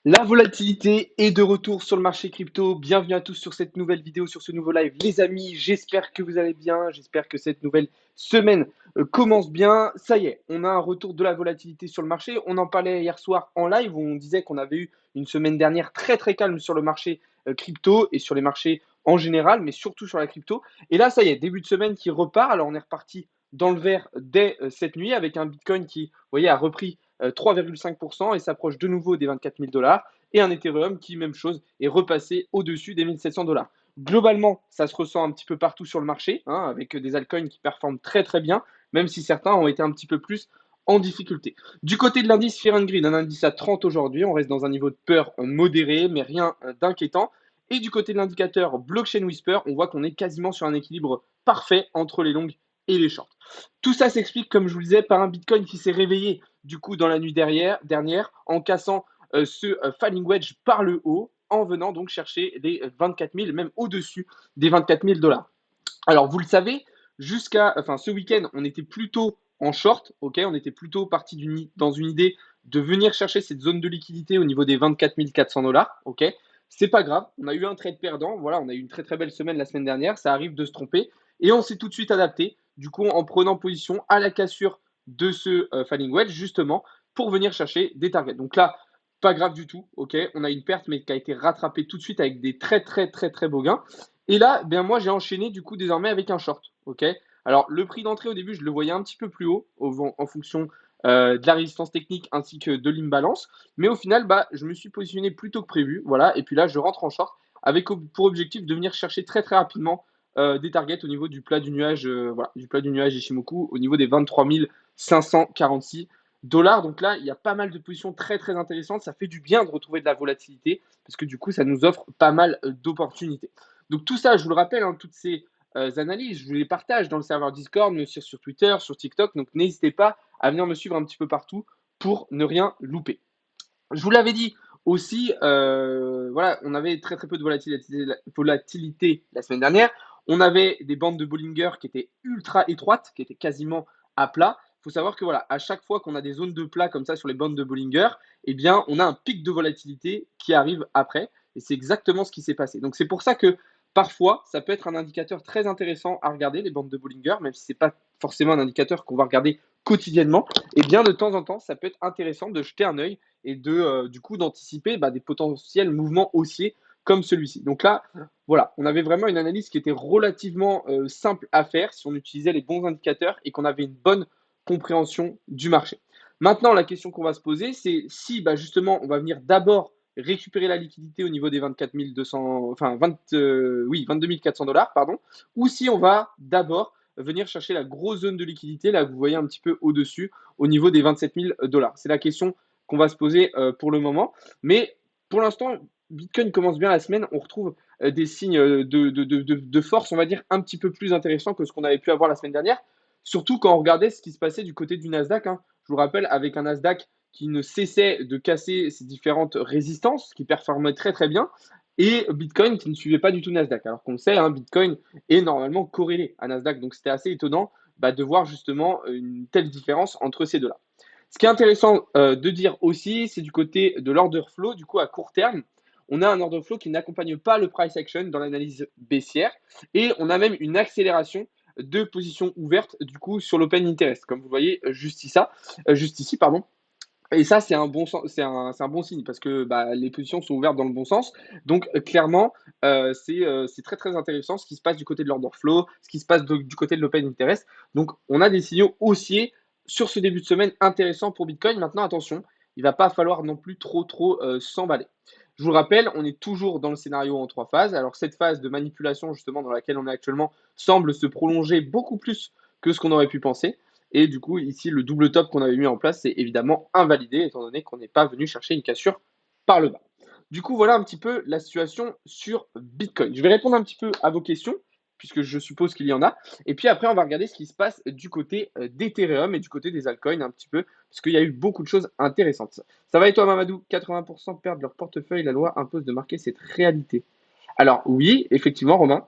La volatilité est de retour sur le marché crypto. Bienvenue à tous sur cette nouvelle vidéo, sur ce nouveau live. Les amis, j'espère que vous allez bien. J'espère que cette nouvelle semaine commence bien. Ça y est, on a un retour de la volatilité sur le marché. On en parlait hier soir en live où on disait qu'on avait eu une semaine dernière très très calme sur le marché crypto et sur les marchés en général, mais surtout sur la crypto. Et là, ça y est, début de semaine qui repart. Alors on est reparti dans le vert dès cette nuit avec un Bitcoin qui, vous voyez, a repris 3,5% et s'approche de nouveau des 24 000 dollars. Et un Ethereum qui, même chose, est repassé au-dessus des 1700 dollars. Globalement, ça se ressent un petit peu partout sur le marché, hein, avec des altcoins qui performent très très bien, même si certains ont été un petit peu plus en difficulté. Du côté de l'indice Fear and Greed, un indice à 30 aujourd'hui, on reste dans un niveau de peur modéré, mais rien d'inquiétant. Et du côté de l'indicateur Blockchain Whisper, on voit qu'on est quasiment sur un équilibre parfait entre les longues et les shorts. Tout ça s'explique, comme je vous le disais, par un Bitcoin qui s'est réveillé du coup dans la nuit dernière en cassant ce falling wedge par le haut en venant donc chercher les 24 000, même au-dessus des 24 000 dollars. Alors vous le savez, enfin ce week-end, on était plutôt en short, ok, on était plutôt parti dans une idée de venir chercher cette zone de liquidité au niveau des 24 400 dollars, ok. C'est pas grave, on a eu un trade perdant, voilà, on a eu une très très belle semaine la semaine dernière, ça arrive de se tromper, et on s'est tout de suite adapté, du coup en prenant position à la cassure de ce falling wedge justement pour venir chercher des targets. Donc là, pas grave du tout, ok, on a une perte mais qui a été rattrapée tout de suite avec des très très très très beaux gains. Et là, ben moi j'ai enchaîné du coup désormais avec un short, ok. Alors le prix d'entrée au début, je le voyais un petit peu plus haut en fonction de la résistance technique ainsi que de l'imbalance, mais au final, bah, je me suis positionné plus tôt que prévu, voilà. Et puis là, je rentre en short avec pour objectif de venir chercher très très rapidement des targets au niveau du plat du nuage, voilà, du plat du nuage Ishimoku, au niveau des 23 546 dollars. Donc là, il y a pas mal de positions très très intéressantes. Ça fait du bien de retrouver de la volatilité parce que du coup, ça nous offre pas mal d'opportunités. Donc tout ça, je vous le rappelle, hein, toutes ces analyses, je vous les partage dans le serveur Discord, mais aussi sur Twitter, sur TikTok. Donc n'hésitez pas à venir me suivre un petit peu partout pour ne rien louper. Je vous l'avais dit aussi, voilà, on avait très très peu de volatilité la semaine dernière. On avait des bandes de Bollinger qui étaient ultra étroites, qui étaient quasiment à plat. Il faut savoir que voilà, à chaque fois qu'on a des zones de plat comme ça sur les bandes de Bollinger, eh bien, on a un pic de volatilité qui arrive après. Et c'est exactement ce qui s'est passé. Donc c'est pour ça que parfois, ça peut être un indicateur très intéressant à regarder, les bandes de Bollinger, même si ce n'est pas forcément un indicateur qu'on va regarder quotidiennement. Et bien de temps en temps, ça peut être intéressant de jeter un œil et du coup d'anticiper des potentiels mouvements haussiers comme celui-ci. Donc là, voilà, on avait vraiment une analyse qui était relativement simple à faire si on utilisait les bons indicateurs et qu'on avait une bonne compréhension du marché. Maintenant, la question qu'on va se poser, c'est si justement on va venir d'abord récupérer la liquidité au niveau des 24 200, enfin 22 400 dollars, pardon, ou si on va d'abord venir chercher la grosse zone de liquidité, là que vous voyez un petit peu au-dessus, au niveau des 27 000 dollars. C'est la question qu'on va se poser pour le moment. Mais pour l'instant, Bitcoin commence bien la semaine. On retrouve des signes de force, on va dire, un petit peu plus intéressants que ce qu'on avait pu avoir la semaine dernière. Surtout quand on regardait ce qui se passait du côté du Nasdaq, hein. Je vous rappelle, avec un Nasdaq qui ne cessait de casser ses différentes résistances, qui performait très très bien, et Bitcoin qui ne suivait pas du tout Nasdaq. Alors qu'on le sait, hein, Bitcoin est normalement corrélé à Nasdaq. Donc c'était assez étonnant de voir justement une telle différence entre ces deux-là. Ce qui est intéressant de dire aussi, c'est du côté de l'order flow, du coup à court terme, on a un order flow qui n'accompagne pas le price action dans l'analyse baissière et on a même une accélération de position ouverte du coup sur l'open interest, comme vous voyez juste ici, pardon. Et ça, c'est un bon c'est un bon signe parce que les positions sont ouvertes dans le bon sens. Donc, clairement, c'est très très intéressant ce qui se passe du côté de l'order flow, ce qui se passe du côté de l'open interest. Donc, on a des signaux haussiers sur ce début de semaine intéressant pour Bitcoin. Maintenant, attention, il ne va pas falloir non plus trop s'emballer. Je vous le rappelle, on est toujours dans le scénario en trois phases. Alors, cette phase de manipulation, justement, dans laquelle on est actuellement, semble se prolonger beaucoup plus que ce qu'on aurait pu penser. Et du coup, ici, le double top qu'on avait mis en place, c'est évidemment invalidé, étant donné qu'on n'est pas venu chercher une cassure par le bas. Du coup, voilà un petit peu la situation sur Bitcoin. Je vais répondre un petit peu à vos questions, puisque je suppose qu'il y en a. Et puis après, on va regarder ce qui se passe du côté d'Ethereum et du côté des altcoins un petit peu, parce qu'il y a eu beaucoup de choses intéressantes. Ça va et toi, Mamadou? 80% perdent leur portefeuille, la loi impose de marquer cette réalité. Alors oui, effectivement, Romain,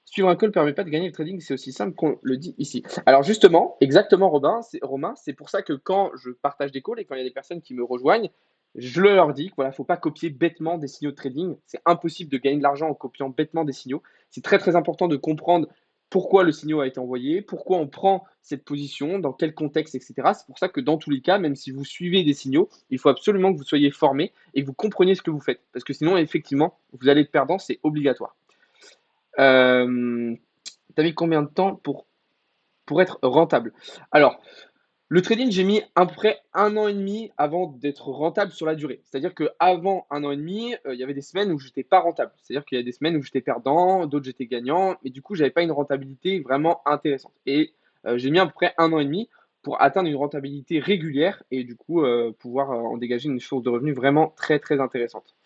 suivre un call ne permet pas de gagner le trading, c'est aussi simple qu'on le dit ici. Alors justement, exactement Romain, c'est pour ça que quand je partage des calls et quand il y a des personnes qui me rejoignent, Je leur dis qu'il voilà, faut pas copier bêtement des signaux de trading. C'est impossible de gagner de l'argent en copiant bêtement des signaux. C'est très, très important de comprendre pourquoi le signal a été envoyé, pourquoi on prend cette position, dans quel contexte, et cetera. C'est pour ça que dans tous les cas, même si vous suivez des signaux, il faut absolument que vous soyez formé et que vous compreniez ce que vous faites. Parce que sinon, effectivement, vous allez être perdant, c'est obligatoire. Tu as mis combien de temps pour être rentable? Alors, le trading, j'ai mis à peu près 1 an et demi avant d'être rentable sur la durée. C'est-à-dire qu'avant 1 an et demi, il y avait des semaines où j'étais pas rentable. C'est-à-dire qu'il y a des semaines où j'étais perdant, d'autres j'étais gagnant, mais du coup, j'avais pas une rentabilité vraiment intéressante. Et j'ai mis à peu près 1 an et demi pour atteindre une rentabilité régulière et du coup, pouvoir, en dégager une source de revenus vraiment très, très intéressante.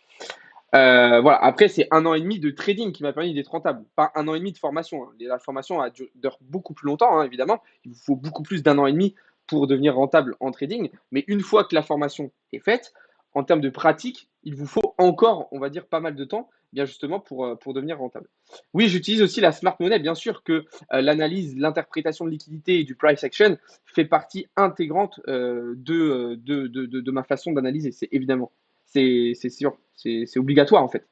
Voilà, après c'est 1 an et demi de trading qui m'a permis d'être rentable, pas 1 an et demi de formation, hein. La formation dure beaucoup plus longtemps, hein, évidemment. Il vous faut beaucoup plus d'1 an et demi pour devenir rentable en trading. Mais une fois que la formation est faite, en termes de pratique, il vous faut encore, on va dire, pas mal de temps, bien justement pour devenir rentable. Oui, j'utilise aussi la smart money. Bien sûr que, l'analyse, l'interprétation de liquidité et du price action fait partie intégrante, de ma façon d'analyser, c'est évidemment. C'est sûr, c'est obligatoire en fait.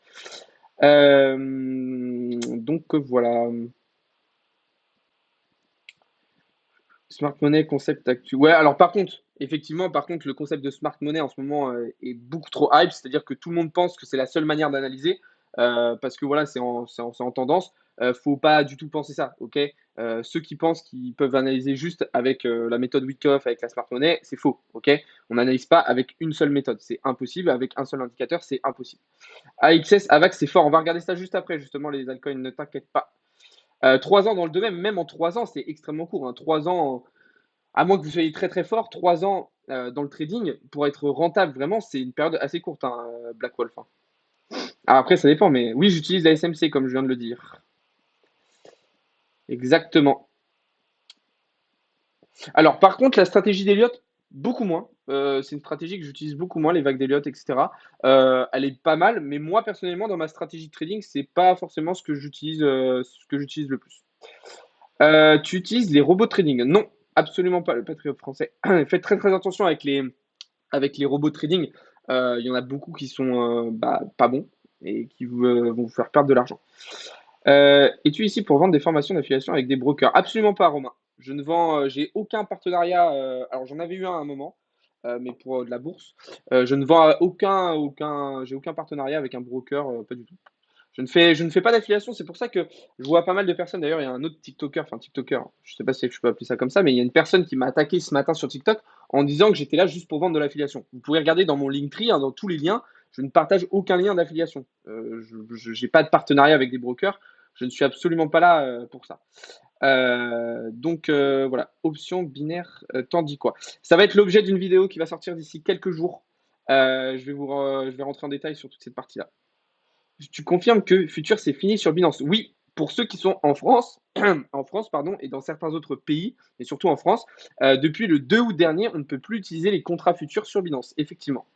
Donc voilà. Smart money, concept actu. Ouais, alors par contre, effectivement, par contre, le concept de smart money en ce moment est beaucoup trop hype, c'est-à-dire que tout le monde pense que c'est la seule manière d'analyser parce que voilà, c'est en tendance. Faut pas du tout penser ça, ok? Ceux qui pensent qu'ils peuvent analyser juste avec la méthode Wyckoff, avec la smart money, c'est faux, ok? On n'analyse pas avec une seule méthode, c'est impossible. Avec un seul indicateur, c'est impossible. AXS, AVAX, c'est fort. On va regarder ça juste après, justement, les altcoins, ne t'inquiète pas. 3 ans dans le domaine, même en 3 ans, c'est extrêmement court, hein. 3 ans, à moins que vous soyez très très fort, 3 ans dans le trading, pour être rentable vraiment, c'est une période assez courte, hein, Black Wolf, hein. Alors après, ça dépend, mais oui, j'utilise la SMC comme je viens de le dire. Exactement. Alors, par contre, la stratégie d'Elliott, beaucoup moins. C'est une stratégie que j'utilise beaucoup moins, les vagues d'Elliott, etc. Elle est pas mal, mais moi, personnellement, dans ma stratégie de trading, c'est pas forcément ce que j'utilise le plus. Tu utilises les robots de trading? Non, absolument pas, le Patriot français. Faites très très attention avec les robots de trading. Il y en a beaucoup qui sont pas bons et qui vont vous faire perdre de l'argent. Es-tu ici pour vendre des formations d'affiliation avec des brokers? Absolument pas, Romain. Je ne vends, j'ai aucun partenariat. Alors j'en avais eu un à un moment, mais pour de la bourse. Je ne vends j'ai aucun partenariat avec un broker, pas du tout. Je ne fais pas d'affiliation, c'est pour ça que je vois pas mal de personnes. D'ailleurs, il y a un autre TikToker, enfin TikToker, je sais pas si je peux appeler ça comme ça, mais il y a une personne qui m'a attaqué ce matin sur TikTok en disant que j'étais là juste pour vendre de l'affiliation. Vous pouvez regarder dans mon Linktree, hein, dans tous les liens, je ne partage aucun lien d'affiliation. Je n'ai pas de partenariat avec des brokers, je ne suis absolument pas là pour ça. Donc voilà, option binaire, t'en dis quoi? Ça va être l'objet d'une vidéo qui va sortir d'ici quelques jours. Je vais rentrer en détail sur toute cette partie-là. Tu confirmes que Futur, c'est fini sur Binance? Oui, pour ceux qui sont en France, en France, pardon, et dans certains autres pays, et surtout en France, depuis le 2 août dernier, on ne peut plus utiliser les contrats futurs sur Binance, effectivement.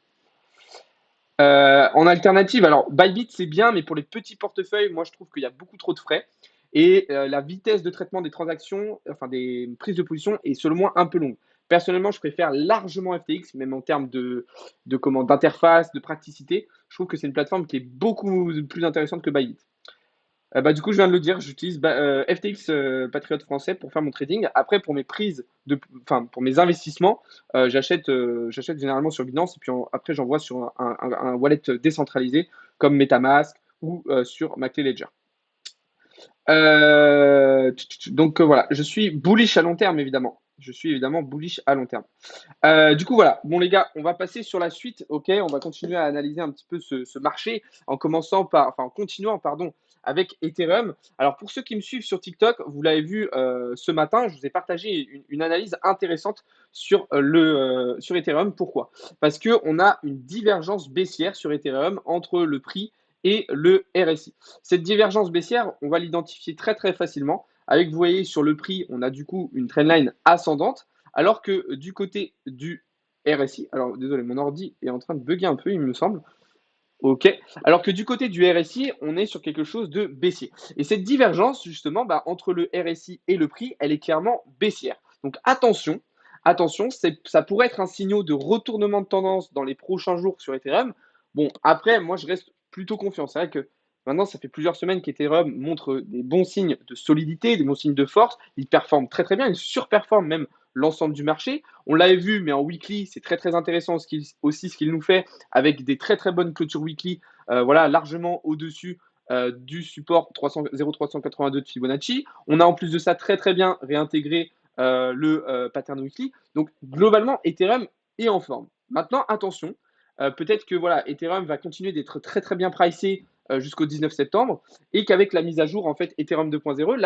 En alternative, alors Bybit, c'est bien, mais pour les petits portefeuilles, moi, je trouve qu'il y a beaucoup trop de frais. Et la vitesse de traitement des transactions, enfin des prises de position, est selon moi un peu longue. Personnellement, je préfère largement FTX, même en termes d'interface, de praticité. Je trouve que c'est une plateforme qui est beaucoup plus intéressante que Bybit. Du coup, je viens de le dire, j'utilise FTX Patriote français pour faire mon trading. Après, pour mes enfin, pour mes investissements, j'achète généralement sur Binance et puis après, j'envoie sur un wallet décentralisé comme MetaMask ou sur ma clé Ledger. Donc voilà, je suis bullish à long terme, évidemment. Je suis évidemment bullish à long terme. Du coup, voilà. Bon, les gars, on va passer sur la suite. Ok, on va continuer à analyser un petit peu ce marché en continuant, pardon, avec Ethereum. Alors, pour ceux qui me suivent sur TikTok, vous l'avez vu ce matin, je vous ai partagé une analyse intéressante sur Ethereum. Pourquoi? Parce qu'on a une divergence baissière sur Ethereum entre le prix et le RSI. Cette divergence baissière, on va l'identifier très très facilement. Avec, vous voyez, sur le prix, on a du coup une trendline ascendante. Alors que du côté du RSI, alors désolé, mon ordi est en train de bugger un peu, il me semble. Ok. Alors que du côté du RSI, on est sur quelque chose de baissier. Et cette divergence, justement, entre le RSI et le prix, elle est clairement baissière. Donc attention attention, ça pourrait être un signal de retournement de tendance dans les prochains jours sur Ethereum. Bon, après, moi, je reste plutôt confiant. C'est vrai que maintenant, ça fait plusieurs semaines qu'Ethereum montre des bons signes de solidité, des bons signes de force. Il performe très très bien, il surperforme même l'ensemble du marché. On l'avait vu, mais en weekly, c'est très très intéressant aussi ce qu'il nous fait avec des très très bonnes clôtures weekly, voilà, largement au-dessus du support 0,382 de Fibonacci. On a en plus de ça très très bien réintégré le pattern weekly. Donc globalement, Ethereum est en forme. Maintenant, attention, peut-être que voilà, Ethereum va continuer d'être très très bien pricé jusqu'au 19 septembre et qu'avec la mise à jour en fait Ethereum 2.0,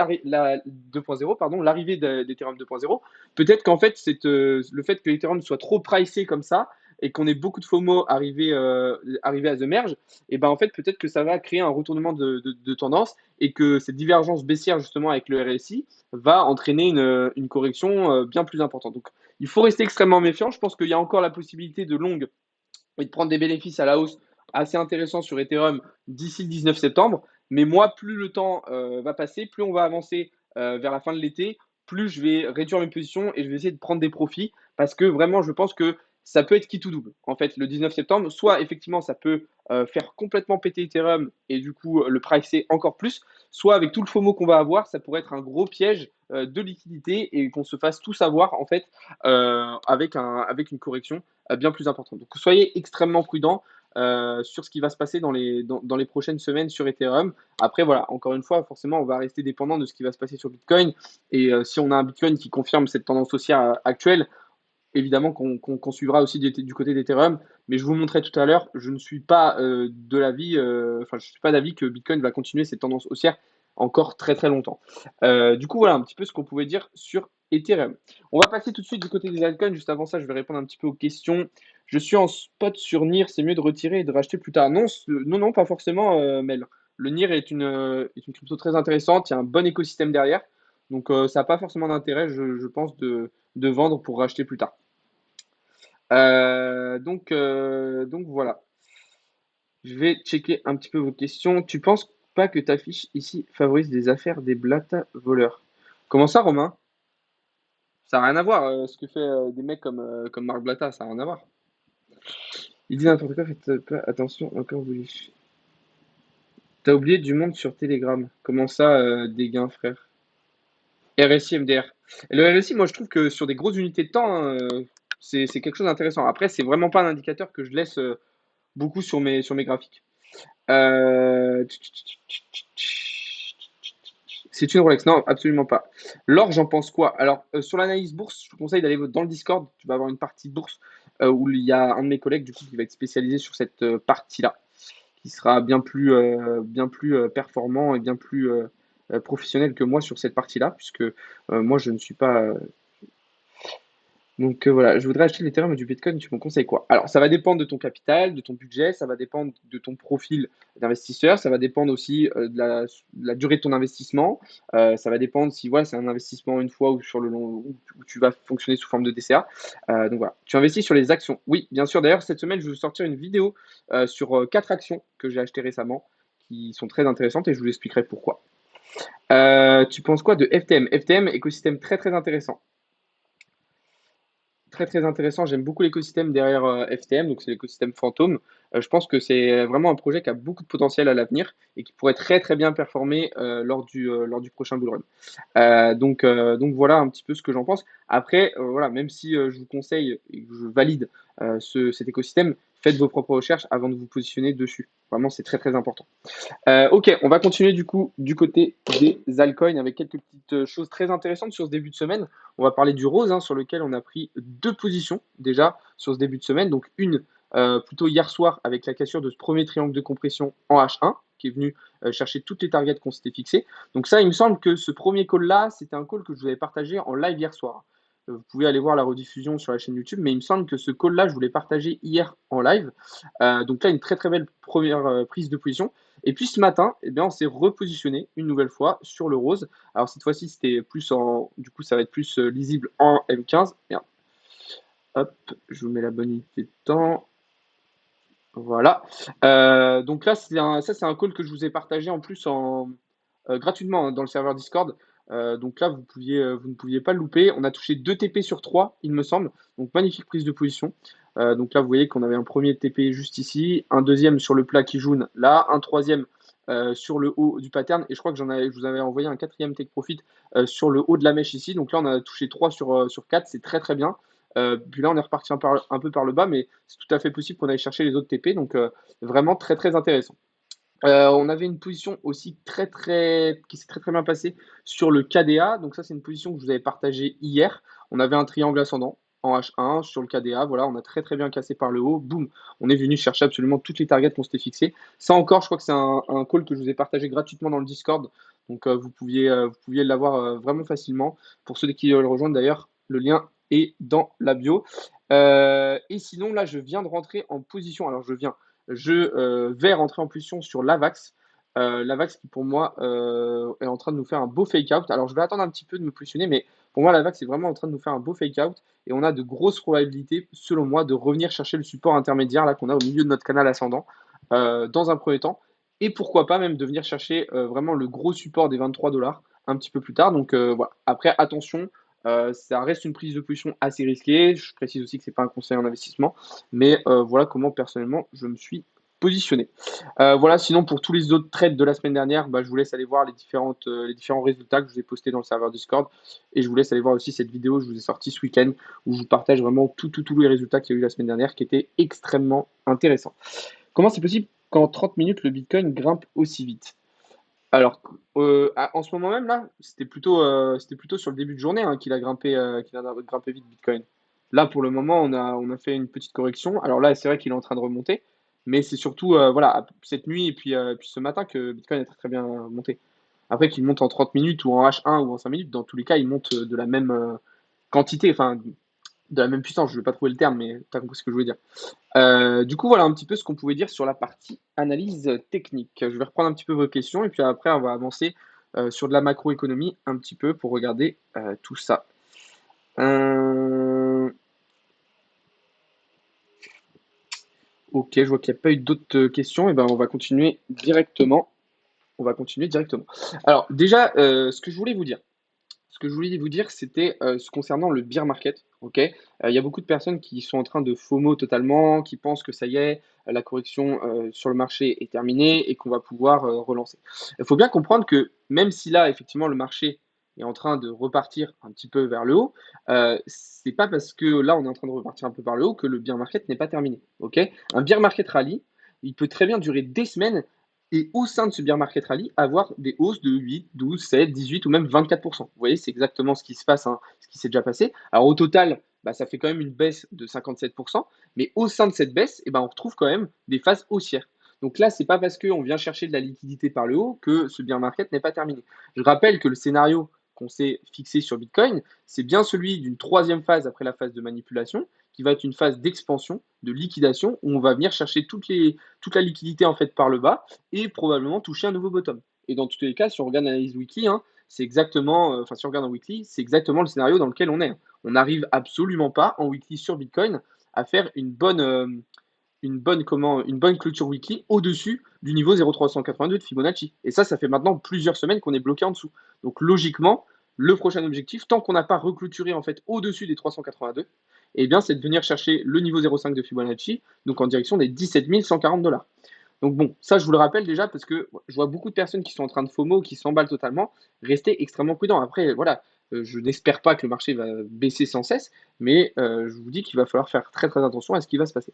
l'arrivée d'Ethereum 2.0, peut-être qu'en fait le fait que Ethereum soit trop pricé comme ça et qu'on ait beaucoup de FOMO arrivé à the merge, et ben en fait peut-être que ça va créer un retournement de tendance et que cette divergence baissière justement avec le RSI va entraîner une correction bien plus importante. Donc il faut rester extrêmement méfiant. Je pense qu'il y a encore la possibilité de long et de prendre des bénéfices à la hausse assez intéressants sur Ethereum d'ici le 19 septembre. Mais moi, plus le temps va passer, plus on va avancer vers la fin de l'été, plus je vais réduire mes positions et je vais essayer de prendre des profits parce que vraiment, je pense que ça peut être qui tout double. En fait, le 19 septembre, soit effectivement, ça peut faire complètement péter Ethereum et du coup le pricer encore plus, soit avec tout le FOMO qu'on va avoir, ça pourrait être un gros piège de liquidité et qu'on se fasse tout savoir en fait avec une correction bien plus importante. Donc soyez extrêmement prudents sur ce qui va se passer dans les prochaines semaines sur Ethereum. Après, voilà, encore une fois, forcément, on va rester dépendant de ce qui va se passer sur Bitcoin. Et si on a un Bitcoin qui confirme cette tendance haussière actuelle, évidemment qu'on suivra aussi du côté d'Ethereum. Mais je vous montrais tout à l'heure, je ne suis pas je suis pas d'avis que Bitcoin va continuer cette tendance haussière encore très très longtemps. Du coup, voilà un petit peu ce qu'on pouvait dire sur Ethereum. On va passer tout de suite du côté des altcoins. Juste avant ça, je vais répondre un petit peu aux questions. Je suis en spot sur NIR, c'est mieux de retirer et de racheter plus tard. Non, non, non, pas forcément, Mel. Le NIR est une crypto très intéressante, il y a un bon écosystème derrière. Donc ça n'a pas forcément d'intérêt, je pense, de vendre pour racheter plus tard. Donc voilà. Je vais checker un petit peu vos questions. Tu penses pas que ta fiche ici favorise des affaires des blata voleurs? Comment ça, Romain? Ça n'a rien à voir. Ce que fait des mecs comme Marc Blatta, ça n'a rien à voir. Il dit n'importe quoi, faites pas attention, encore bullish. T'as oublié du monde sur Telegram. Comment ça, des gains, frère? RSI, MDR. Et le RSI, moi, je trouve que sur des grosses unités de temps, hein, c'est quelque chose d'intéressant. Après, c'est vraiment pas un indicateur que je laisse beaucoup sur mes graphiques. Euh, C'est une Rolex. Non, absolument pas. L'or, j'en pense quoi? Alors, sur l'analyse bourse, je te conseille d'aller dans le Discord. Tu vas avoir une partie bourse où il y a un de mes collègues du coup, qui va être spécialisé sur cette partie-là, qui sera bien plus performant et bien plus professionnel que moi sur cette partie-là, puisque moi, je ne suis pas donc voilà, je voudrais acheter de l'Ethereum et du Bitcoin, tu me conseilles quoi? Alors, ça va dépendre de ton capital, de ton budget, ça va dépendre de ton profil d'investisseur, ça va dépendre aussi de la durée de ton investissement, ça va dépendre si voilà, c'est un investissement une fois ou sur le long, où tu vas fonctionner sous forme de DCA. Donc voilà, tu investis sur les actions. Oui, bien sûr, d'ailleurs, cette semaine, je vais sortir une vidéo sur 4 actions que j'ai achetées récemment, qui sont très intéressantes et je vous expliquerai pourquoi. Tu penses quoi de FTM? FTM, écosystème très très intéressant. Très très intéressant. J'aime beaucoup l'écosystème derrière FTM, donc c'est l'écosystème Fantôme. Je pense que c'est vraiment un projet qui a beaucoup de potentiel à l'avenir et qui pourrait très très bien performer lors du prochain bull run. Donc voilà un petit peu ce que j'en pense. Après, voilà, même si je vous conseille et que je valide cet écosystème, faites vos propres recherches avant de vous positionner dessus. Vraiment, c'est très très important. Ok, on va continuer du coup du côté des altcoins avec quelques petites choses très intéressantes sur ce début de semaine. On va parler du rose hein, sur lequel on a pris 2 positions déjà sur ce début de semaine. Donc une plutôt hier soir avec la cassure de ce premier triangle de compression en H1 qui est venu chercher toutes les targets qu'on s'était fixées. Donc ça, il me semble que ce premier call là, c'était un call que je vous avais partagé en live hier soir. Vous pouvez aller voir la rediffusion sur la chaîne YouTube, mais il me semble que ce call là, je vous l'ai partagé hier en live. Donc là, une très très belle première prise de position. Et puis ce matin, eh bien, on s'est repositionné une nouvelle fois sur le rose. Alors cette fois-ci, c'était plus en. Du coup, ça va être plus lisible en M15. Merde. Hop, je vous mets la bonne unité de temps. Voilà. Donc là, ça, c'est un call que je vous ai partagé en plus gratuitement hein, dans le serveur Discord. Donc là, vous ne pouviez pas le louper. On a touché 2 TP sur 3, il me semble. Donc magnifique prise de position. Donc là, vous voyez qu'on avait un premier TP juste ici, un deuxième sur le plat qui jaune là, un troisième sur le haut du pattern. Et je crois que je vous avais envoyé un quatrième take profit sur le haut de la mèche ici. Donc là, on a touché 3 sur 4, c'est très très bien. Puis là, on est reparti un peu par le bas, mais c'est tout à fait possible qu'on aille chercher les autres TP. Donc vraiment très très intéressant. On avait une position aussi qui s'est très très bien passée sur le KDA. Donc ça, c'est une position que je vous avais partagée hier. On avait un triangle ascendant en H1 sur le KDA. Voilà, on a très très bien cassé par le haut. Boum, on est venu chercher absolument toutes les targets qu'on s'était fixées. Ça encore, je crois que c'est un call que je vous ai partagé gratuitement dans le Discord. Donc vous pouviez l'avoir vraiment facilement. Pour ceux qui veulent le rejoindre d'ailleurs, le lien est dans la bio. Et sinon, là, je viens de rentrer en position. Alors, je vais rentrer en position sur l'AVAX. L'AVAX qui pour moi est en train de nous faire un beau fake out. Alors je vais attendre un petit peu de me positionner, mais pour moi l'AVAX est vraiment en train de nous faire un beau fake out et on a de grosses probabilités, selon moi, de revenir chercher le support intermédiaire là qu'on a au milieu de notre canal ascendant dans un premier temps. Et pourquoi pas même de venir chercher vraiment le gros support des 23 $ un petit peu plus tard. Donc voilà. Après, attention, ça reste une prise de position assez risquée. Je précise aussi que ce n'est pas un conseil en investissement. Mais voilà comment personnellement je me suis positionné. Voilà, sinon pour tous les autres trades de la semaine dernière, bah, je vous laisse aller voir les différents résultats que je vous ai postés dans le serveur Discord. Et je vous laisse aller voir aussi cette vidéo que je vous ai sortie ce week-end où je vous partage vraiment tous les résultats qu'il y a eu la semaine dernière qui étaient extrêmement intéressants. Comment c'est possible qu'en 30 minutes le Bitcoin grimpe aussi vite? Alors, en ce moment même là, c'était plutôt sur le début de journée hein, qu'il a grimpé vite Bitcoin. Là, pour le moment, on a fait une petite correction. Alors là, c'est vrai qu'il est en train de remonter, mais c'est surtout voilà, cette nuit et puis ce matin que Bitcoin est très, très bien monté. Après qu'il monte en 30 minutes ou en H1 ou en 5 minutes, dans tous les cas, il monte de la même quantité, enfin de la même puissance. Je ne vais pas trouver le terme, mais tu as compris ce que je voulais dire. Du coup, voilà un petit peu ce qu'on pouvait dire sur la partie analyse technique. Je vais reprendre un petit peu vos questions et puis après, on va avancer sur de la macroéconomie un petit peu pour regarder tout ça. Ok, je vois qu'il n'y a pas eu d'autres questions. Et ben, on va continuer directement. On va continuer directement. Alors, déjà, ce que je voulais vous dire, c'était concernant le bear market. Ok, il y a beaucoup de personnes qui sont en train de FOMO totalement, qui pensent que ça y est, la correction sur le marché est terminée et qu'on va pouvoir relancer. Il faut bien comprendre que même si là, effectivement, le marché est en train de repartir un petit peu vers le haut, c'est pas parce que là, on est en train de repartir un peu vers le haut que le bear market n'est pas terminé. Ok, un bear market rally, il peut très bien durer des semaines et au sein de ce bear market rally, avoir des hausses de 8, 12, 7, 18 ou même 24%. Vous voyez, c'est exactement ce qui se passe, hein, ce qui s'est déjà passé. Alors au total, bah, ça fait quand même une baisse de 57%, mais au sein de cette baisse, on retrouve quand même des phases haussières. Donc là, c'est pas parce qu'on vient chercher de la liquidité par le haut que ce bear market n'est pas terminé. Je rappelle que le scénario qu'on s'est fixé sur Bitcoin, c'est bien celui d'une troisième phase après la phase de manipulation, qui va être une phase d'expansion, de liquidation, où on va venir chercher toute la liquidité en fait par le bas et probablement toucher un nouveau bottom. Et dans tous les cas, si on regarde l'analyse weekly, hein, c'est exactement, si on regarde en weekly, c'est exactement le scénario dans lequel on est. On n'arrive absolument pas en weekly sur Bitcoin à faire une bonne clôture weekly au-dessus du niveau 0,382 de Fibonacci. Et ça fait maintenant plusieurs semaines qu'on est bloqué en dessous. Donc logiquement, le prochain objectif, tant qu'on n'a pas reclôturé en fait au-dessus des 382, c'est de venir chercher le niveau 0,5 de Fibonacci, donc en direction des 17 140 $. Donc bon, ça je vous le rappelle déjà parce que je vois beaucoup de personnes qui sont en train de FOMO, qui s'emballent totalement. Restez extrêmement prudent. Après, voilà, je n'espère pas que le marché va baisser sans cesse, mais je vous dis qu'il va falloir faire très très attention à ce qui va se passer.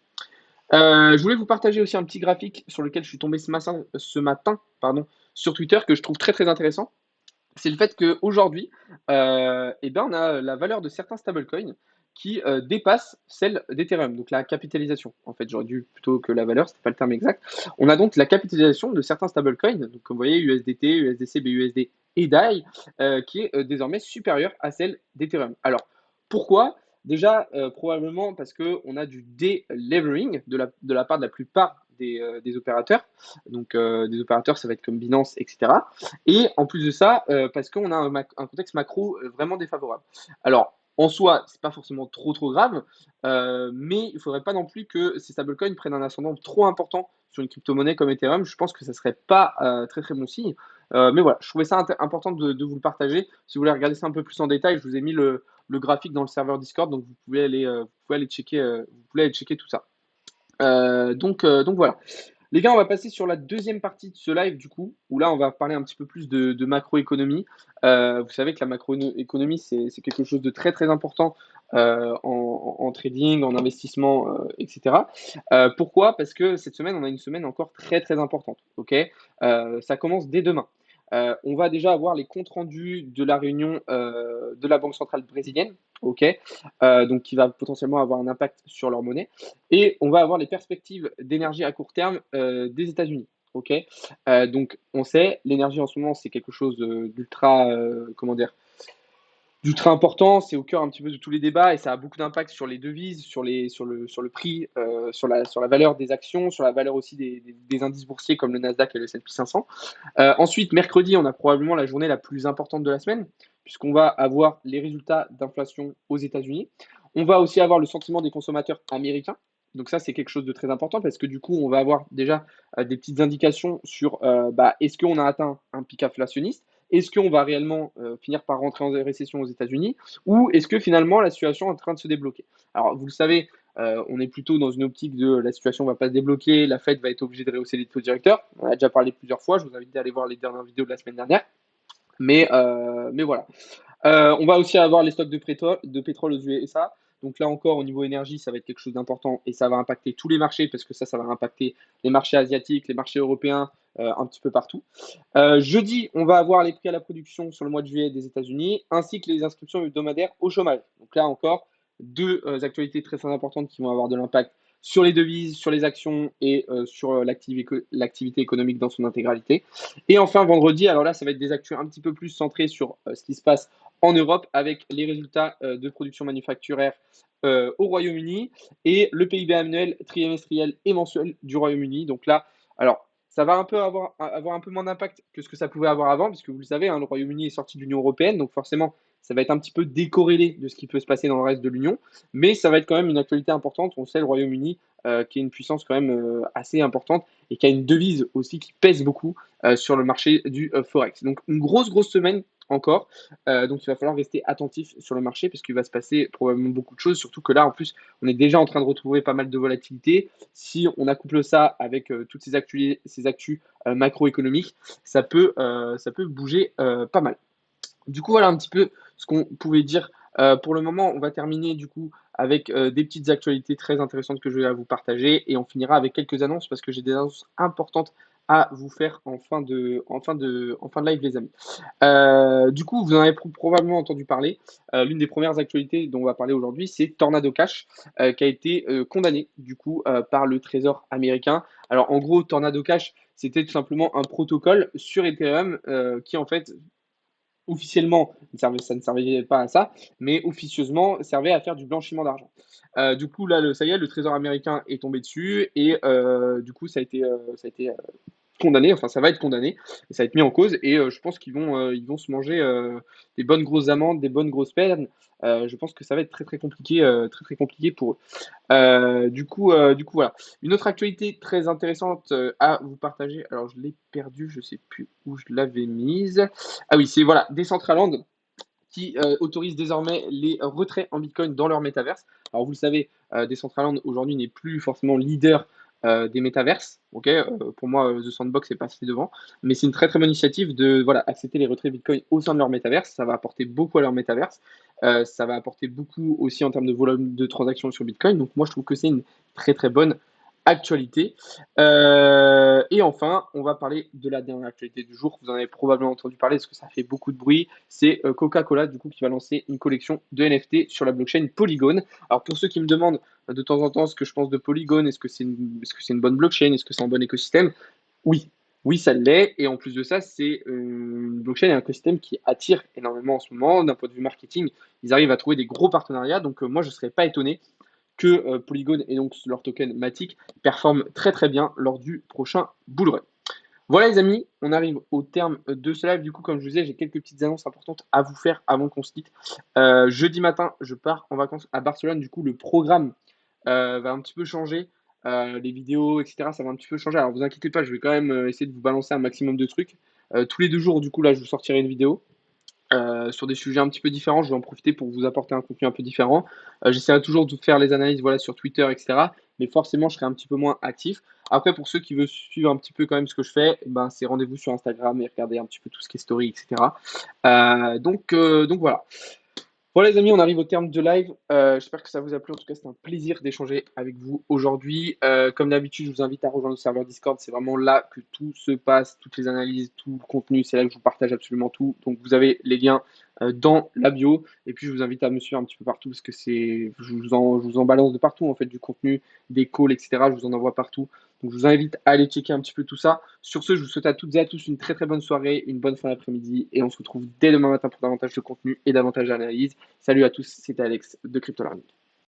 Je voulais vous partager aussi un petit graphique sur lequel je suis tombé ce matin, pardon, sur Twitter que je trouve très très intéressant. C'est le fait qu'aujourd'hui, on a la valeur de certains stablecoins qui dépasse celle d'Ethereum, donc la capitalisation. En fait, j'aurais dû plutôt que la valeur, c'était pas le terme exact. On a donc la capitalisation de certains stablecoins, donc comme vous voyez USDT, USDC, BUSD et DAI, qui est désormais supérieure à celle d'Ethereum. Alors, pourquoi? Déjà, probablement parce qu'on a du delevering de la part de la plupart des opérateurs. Donc, des opérateurs, ça va être comme Binance, etc. Et en plus de ça, parce qu'on a un contexte macro vraiment défavorable. Alors, en soi, c'est pas forcément trop trop grave, mais il faudrait pas non plus que ces stablecoins prennent un ascendant trop important sur une crypto-monnaie comme Ethereum, je pense que ça serait pas très très bon signe. Mais voilà, je trouvais ça important de vous le partager. Si vous voulez regarder ça un peu plus en détail, je vous ai mis le graphique dans le serveur Discord, donc vous pouvez aller checker tout ça. Donc voilà. Les gars, on va passer sur la deuxième partie de ce live, du coup, où là, on va parler un petit peu plus de macroéconomie. Vous savez que la macroéconomie, c'est quelque chose de très, très important en trading, en investissement, etc. Pourquoi? Parce que cette semaine, on a une semaine encore très, très importante. Ok. Ça commence dès demain. On va déjà avoir les comptes rendus de la réunion de la Banque centrale brésilienne, ok, donc qui va potentiellement avoir un impact sur leur monnaie. Et on va avoir les perspectives d'énergie à court terme des États-Unis. Ok. Donc on sait, l'énergie en ce moment, c'est quelque chose d'ultra, comment dire, d'ultra important, c'est au cœur un petit peu de tous les débats et ça a beaucoup d'impact sur les devises, sur le prix, sur la valeur des actions, sur la valeur aussi des indices boursiers comme le Nasdaq et le S&P 500. Ensuite, mercredi, on a probablement la journée la plus importante de la semaine, puisqu'on va avoir les résultats d'inflation aux États-Unis. On va aussi avoir le sentiment des consommateurs américains. Donc ça, c'est quelque chose de très important parce que du coup, on va avoir déjà des petites indications sur est-ce qu'on a atteint un pic inflationniste, est-ce qu'on va réellement finir par rentrer en récession aux États-Unis, ou est-ce que finalement la situation est en train de se débloquer. Alors, vous le savez, on est plutôt dans une optique de la situation ne va pas se débloquer, la Fed va être obligée de rehausser les taux directeurs. On en a déjà parlé plusieurs fois, je vous invite à aller voir les dernières vidéos de la semaine dernière. Mais voilà. On va aussi avoir les stocks de pétrole aux USA. Donc là encore, au niveau énergie, ça va être quelque chose d'important et ça va impacter tous les marchés parce que ça va impacter les marchés asiatiques, les marchés européens, un petit peu partout. Jeudi, on va avoir les prix à la production sur le mois de juillet des États-Unis ainsi que les inscriptions hebdomadaires au chômage. Donc là encore, deux actualités très, très importantes qui vont avoir de l'impact sur les devises, sur les actions et sur l'activité économique dans son intégralité. Et enfin, vendredi, alors là, ça va être des actus un petit peu plus centrés sur ce qui se passe en Europe avec les résultats de production manufacturière au Royaume-Uni et le PIB annuel trimestriel et mensuel du Royaume-Uni. Donc là, alors, ça va avoir un peu moins d'impact que ce que ça pouvait avoir avant, puisque vous le savez, hein, le Royaume-Uni est sorti de l'Union européenne, donc forcément, ça va être un petit peu décorrélé de ce qui peut se passer dans le reste de l'Union, mais ça va être quand même une actualité importante. On sait, le Royaume-Uni, qui est une puissance quand même assez importante et qui a une devise aussi qui pèse beaucoup sur le marché du Forex. Donc, une grosse, grosse semaine encore. Donc il va falloir rester attentif sur le marché parce qu'il va se passer probablement beaucoup de choses, surtout que là en plus on est déjà en train de retrouver pas mal de volatilité. Si on accouple ça avec toutes ces actus macroéconomiques, ça peut bouger pas mal. Du coup, voilà un petit peu ce qu'on pouvait dire pour le moment. On va terminer du coup avec des petites actualités très intéressantes que je vais vous partager et on finira avec quelques annonces parce que j'ai des annonces importantes à vous faire en fin de live, les amis. Du coup, vous en avez probablement entendu parler. L'une des premières actualités dont on va parler aujourd'hui, c'est Tornado Cash, qui a été condamné du coup par le Trésor américain. Alors en gros, Tornado Cash, c'était tout simplement un protocole sur Ethereum qui en fait officiellement, ça ne servait pas à ça, mais officieusement servait à faire du blanchiment d'argent. Du coup, là, ça y est, le Trésor américain est tombé dessus et du coup, ça a été condamné, enfin ça va être condamné, et ça va être mis en cause, et je pense qu'ils vont se manger des bonnes grosses amendes, des bonnes grosses peines. Je pense que ça va être très très compliqué, très très compliqué pour eux. Du coup, voilà. Une autre actualité très intéressante à vous partager. Alors je l'ai perdu, je sais plus où je l'avais mise. Ah oui, c'est voilà, Decentraland qui autorise désormais les retraits en Bitcoin dans leur métaverse. Alors vous le savez, Decentraland aujourd'hui n'est plus forcément leader des métaverses. Ok, pour moi, The Sandbox est passé devant, mais c'est une très très bonne initiative de voilà accepter les retraits Bitcoin au sein de leur métaverse. Ça va apporter beaucoup à leur métaverse. Ça va apporter beaucoup aussi en termes de volume de transactions sur Bitcoin. Donc moi, je trouve que c'est une très très bonne actualité. Et enfin, on va parler de la dernière actualité du jour. Vous en avez probablement entendu parler parce que ça fait beaucoup de bruit. C'est Coca-Cola du coup qui va lancer une collection de NFT sur la blockchain Polygon. Alors pour ceux qui me demandent de temps en temps ce que je pense de Polygon, est-ce que c'est une bonne blockchain, est-ce que c'est un bon écosystème? Oui, oui ça l'est. Et en plus de ça, c'est une blockchain et un écosystème qui attire énormément en ce moment. D'un point de vue marketing, ils arrivent à trouver des gros partenariats. Donc moi, je ne serais pas étonné que Polygon et donc leur token Matic performent très très bien lors du prochain bull run. Voilà les amis, on arrive au terme de ce live. Du coup, comme je vous disais, j'ai quelques petites annonces importantes à vous faire avant qu'on se quitte. Jeudi matin, je pars en vacances à Barcelone. Du coup, le programme va un petit peu changer. les vidéos, etc. Ça va un petit peu changer. Alors vous inquiétez pas, je vais quand même essayer de vous balancer un maximum de trucs. Tous les 2 jours, du coup, là, je vous sortirai une vidéo sur des sujets un petit peu différents. Je vais en profiter pour vous apporter un contenu un peu différent. J'essaierai toujours de faire les analyses voilà, sur Twitter, etc. Mais forcément, je serai un petit peu moins actif. Après, pour ceux qui veulent suivre un petit peu quand même ce que je fais, ben, c'est rendez-vous sur Instagram et regardez un petit peu tout ce qui est story, etc. Donc voilà. Voilà les amis, on arrive au terme de live. J'espère que ça vous a plu. En tout cas, c'était un plaisir d'échanger avec vous aujourd'hui. Comme d'habitude, je vous invite à rejoindre le serveur Discord. C'est vraiment là que tout se passe, toutes les analyses, tout le contenu. C'est là que je vous partage absolument tout. Donc vous avez les liens dans la bio. Et puis je vous invite à me suivre un petit peu partout parce que je vous en balance de partout en fait du contenu, des calls, etc. Je vous en envoie partout. Donc je vous invite à aller checker un petit peu tout ça. Sur ce, je vous souhaite à toutes et à tous une très très bonne soirée, une bonne fin d'après-midi et on se retrouve dès demain matin pour davantage de contenu et davantage d'analyse. Salut à tous, c'était Alex de Crypto Learning.